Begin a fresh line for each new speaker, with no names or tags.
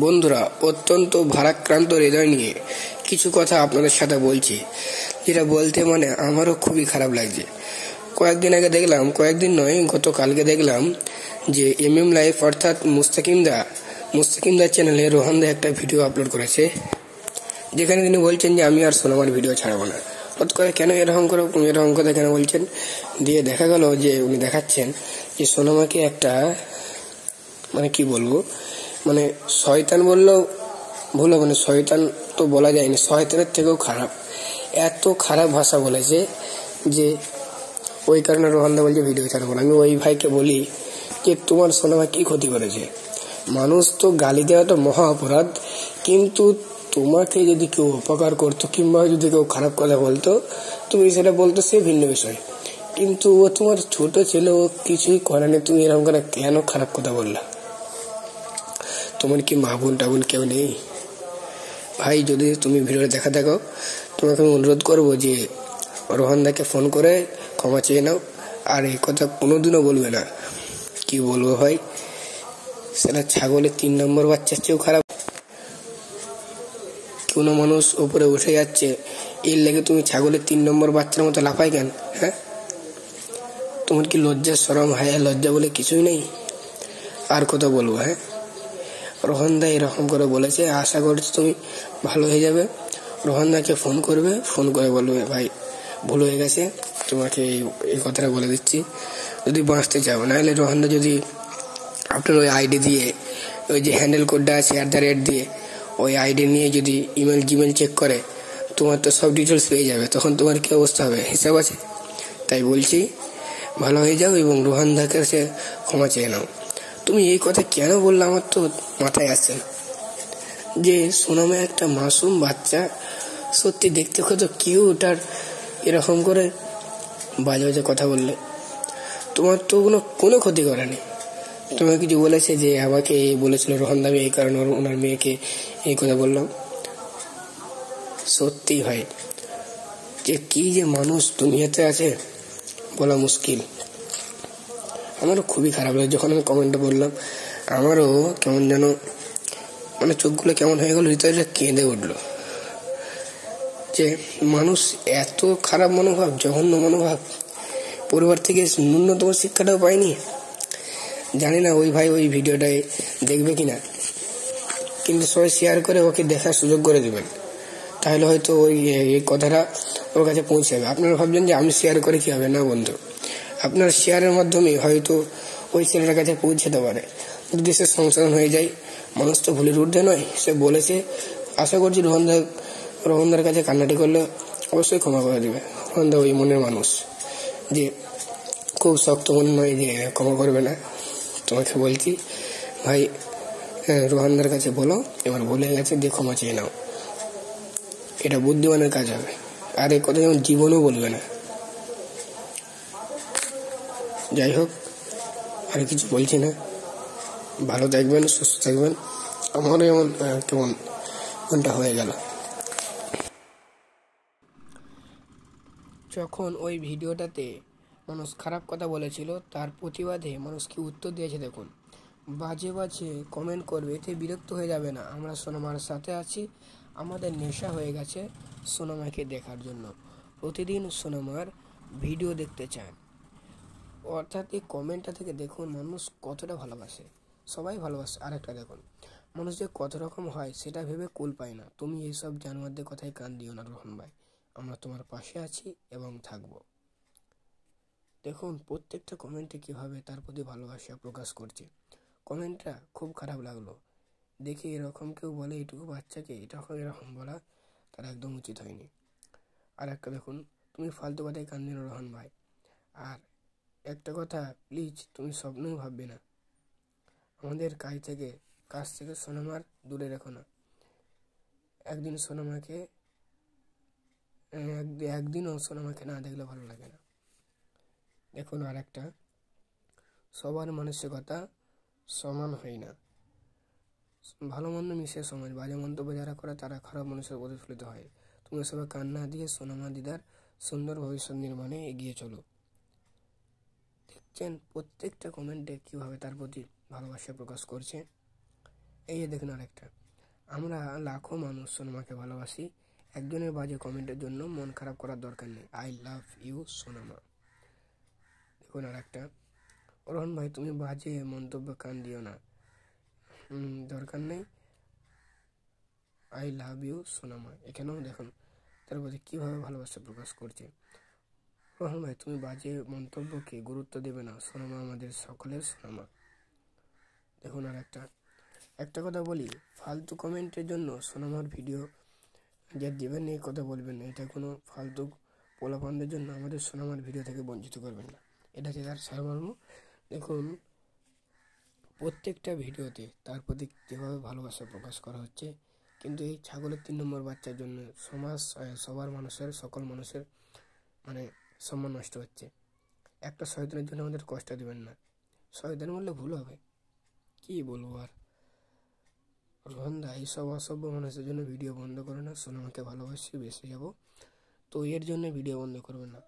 বন্ধুরা, অত্যন্ত ভারাক্রান্ত হৃদয় নিয়ে কিছু কথা আপনাদের সাথে বলছি, যেটা বলতে আমারও খুবই খারাপ লাগছে। কয়েকদিন আগে দেখলাম, কয়েকদিন নয়, গতকালকে দেখলাম যে MM লাইফ অর্থাৎ মুস্তাকিমদা চ্যানেলে রোহানদা একটা ভিডিও আপলোড করেছে, যেখানে তিনি বলছেন যে আমি আর সোনামার ভিডিও ছাড়বো না। হঠাৎ করে কেন এরকম কথা কেন বলছেন? দিয়ে দেখা গেল যে উনি দেখাচ্ছেন যে সোনামাকে একটা কি বলবো, শয়তান বললেও ভুল হবে না, শয়তান তো বলা যায়নি, শয়তানের থেকেও খারাপ, এত খারাপ ভাষা বলেছে যে ওই কারণে রোহানদা বলছে ভিডিও ছাড়বো না। আমি ওই ভাইকে বলি যে তোমার সোনামা কি ক্ষতি করেছে? মানুষ তো গালি দেওয়া তো মহা অপরাধ, কিন্তু তোমাকে যদি কেউ উপকার করতো কিংবা যদি কেউ খারাপ কথা বলতো, তুমি সেটা বলতো, সে ভিন্ন বিষয়। কিন্তু ও তোমার ছোট ছেলে, ও কিছুই করেনি, তুমি এরকম করে কেন খারাপ কথা বললা? তোমার কি মা বোন টাবুন কেউ নেই? ভাই, যদি তুমি ভিডিওটা দেখা থাকো, তোমাকে আমি অনুরোধ করবো যে রোহানদাকে ফোন করে ক্ষমা চেয়ে নাও, আর এই কথা কোনোদিনও বলবে না। কি বলবো ভাই, সেটা ছাগলের 3 নম্বর বাচ্চার চেয়েও খারাপ। কোনো মানুষ উপরে উঠে যাচ্ছে, এর লেগে তুমি ছাগলের 3 নম্বর বাচ্চার মতো লাফাই কেন? হ্যাঁ, তোমার কি লজ্জা শরম হায়া লজ্জা বলে কিছুই নেই? আর কথা বলবো? হ্যাঁ, রোহানদা এরকম করে বলেছে, আশা করছি তুমি ভালো হয়ে যাবে। রোহানদাকে ফোন করবে, ফোন করে বলবে ভাই ভুল হয়ে গেছে, তোমাকে এই কথাটা বলে দিচ্ছি, যদি বাঁচতে চাও। নাহলে রোহানদা যদি আপনার ওই আইডি দিয়ে, ওই যে হ্যান্ডেল কোডটা আছে @ দিয়ে, ওই আইডি নিয়ে যদি ইমেল জিমেল চেক করে, তোমার তো সব ডিটেলস পেয়ে যাবে, তখন তোমার কি অবস্থা হবে হিসাব আছে। তাই বলছি ভালো হয়ে যাও এবং রোহানদাকে কাছে ক্ষমা চেয়ে নাও। তুমি এই কথা কেন বললে আমার তো মাথায় আসছে না। যে সোনামা একটা মাসুম বাচ্চা, সত্যি দেখতে কত কিউট, আর এরকম করে বাজে বাজে কথা বললে। তোমার তো কোনো ক্ষতি করেনি। তোমার কিছু বলেছে যে আমাকে বলেছিল রোহানদা, আমি এই কারণে ওনার মেয়েকে এই কথা বললাম? সত্যি ভাই, যে কি যে মানুষ দুনিয়াতে আছে বলা মুশকিল। আমারও খুবই খারাপ লাগে যখন আমি কমেন্টটা বললাম, আমারও কেমন যেন চোখগুলো কেমন হয়ে গেল, হৃদয়টা কেঁদে উঠলো। যে মানুষ এত খারাপ মনোভাব, জঘন্য মনোভাব, পরিবার থেকে ন্যূনতম শিক্ষাটাও পায়নি। জানি না ওই ভাই ওই ভিডিওটাই দেখবে কিনা, কিন্তু সবাই শেয়ার করে ওকে দেখার সুযোগ করে দেবেন, তাহলে হয়তো ওই কথাটা ওর কাছে পৌঁছাবে। আপনারা ভাবছেন যে আমি শেয়ার করে কি হবে? না বন্ধু, আপনার শেয়ারের মাধ্যমে হয়তো ওই ছেলেটার কাছে পৌঁছাতে পারে। যদি সে সংশোধন হয়ে যায়, মানুষ তো ভুলের ঊর্ধ্বে নয়। সে বলেছে, আশা করছি রোহানদার কাছে কান্নাটি করলে অবশ্যই ক্ষমা করে দেবে। রোহানদা ওই মনের মানুষ যে খুব শক্ত মনে নয় যে ক্ষমা করবে না। তোমাকে বলছি ভাই, রোহানদার কাছে বলো এবার ভুলে গেছে, দিয়ে ক্ষমা চেয়ে নাও। এটা বুদ্ধিমানের কাজ হবে, আর এই কথা যেমন জীবনেও বলবে না। যাই হোক, আর কিছু বলছি না। ভালো থাকবেন, সুস্থ থাকবেন। আমারও এমন কেমন মনটা হয়ে গেল যখন ওই ভিডিওটাতে মানুষ খারাপ কথা বলেছিল, তার প্রতিবাদে মানুষ কি উত্তর দিয়েছে দেখুন। বাজে বাজে কমেন্ট করবে, এতে বিরক্ত হয়ে যাবে না? আমরা সোনামার সাথে আছি, আমাদের নেশা হয়ে গেছে সোনামাকে দেখার জন্য, প্রতিদিন সোনামার ভিডিও দেখতে চান। অর্থাৎ এই কমেন্টটা থেকে দেখুন মানুষ কতটা ভালোবাসে, সবাই ভালোবাসে। আরেকটা দেখুন, মানুষ যে কত রকম হয় সেটা ভেবে কুল পায় না। তুমি এইসব জানোয়ারদের কথায় কান দিও না রোহন ভাই, আমরা তোমার পাশে আছি এবং থাকবো। দেখুন প্রত্যেকটা কমেন্টে কিভাবে তার প্রতি ভালোবাসা প্রকাশ করছে। কমেন্টটা খুব খারাপ লাগলো দেখে। এরকম কেউ বলে এইটুকু বাচ্চাকে এরকম বলা তার একদম উচিত হয়নি। আর একটা দেখুন, তুমি ফালতু কথায় কান দিও না রোহন ভাই। আর একটা কথা প্লিজ, তুমি স্বপ্নেও ভাববে না আমাদের কাছ থেকে সোনামার দূরে রেখো না। একদিনও সোনামাকে না দেখলে ভালো লাগে না। দেখুন আর একটা, সবার মানসিকতা সমান হয় না। ভালো মন্দ মিশে সমাজ, বাজে মন্তব্য যারা করে তারা খারাপ মানুষের প্রতিফলিত হয়। তুমি সবাই কান্না দিয়ে সোনামা দিদার সুন্দর ভবিষ্যৎ নির্মাণে এগিয়ে চলো। দেখছেন প্রত্যেকটা কমেন্টে কিভাবে তার প্রতি ভালোবাসা প্রকাশ করছে। এই যে দেখুন আরেকটা, আমরা লাখো মানুষ সোনামাকে ভালোবাসি, একজনের বাজে কমেন্টের জন্য মন খারাপ করার দরকার নেই। আই লাভ ইউ সোনামা। দেখুন আরেকটা, রোহন ভাই তুমি বাজে মন্তব্য কান দিও না, দরকার নেই। আই লাভ ইউ সোনামা। এখানেও দেখুন তার প্রতি কীভাবে ভালোবাসা প্রকাশ করছে। রোহন ভাই তুমি বাজে মন্তব্যকে গুরুত্ব দেবে না, সোনামা আমাদের সকলের সোনামা। দেখুন আর একটা কথা বলি, ফালতু কমেন্টের জন্য সোনামার ভিডিও যে দেবেন এই কথা বলবেন না, এটা কোনো ফালতু পোলাপানদের জন্য আমাদের সোনামার ভিডিও থেকে বঞ্চিত করবেন না, এটা হচ্ছে তার সারমর্ম। দেখুন প্রত্যেকটা ভিডিওতে তার প্রতি যেভাবে ভালোবাসা প্রকাশ করা হচ্ছে, কিন্তু এই ছাগলের 3 নম্বর বাচ্চার জন্য সবার মানুষের সকল মানুষের মানে সম্মান নষ্ট হচ্ছে। একটা শয়তানের জন্য আমাদের কষ্ট দেবেন না, শয়তান বললে ভুল হবে, কি বলবো আর। রোহন দা এইসব অসভ্য মানুষের জন্য ভিডিও বন্ধ করে না, সোনামাকে ভালোবাসি বেঁচে যাবো, তো এর জন্য ভিডিও বন্ধ করবেন না।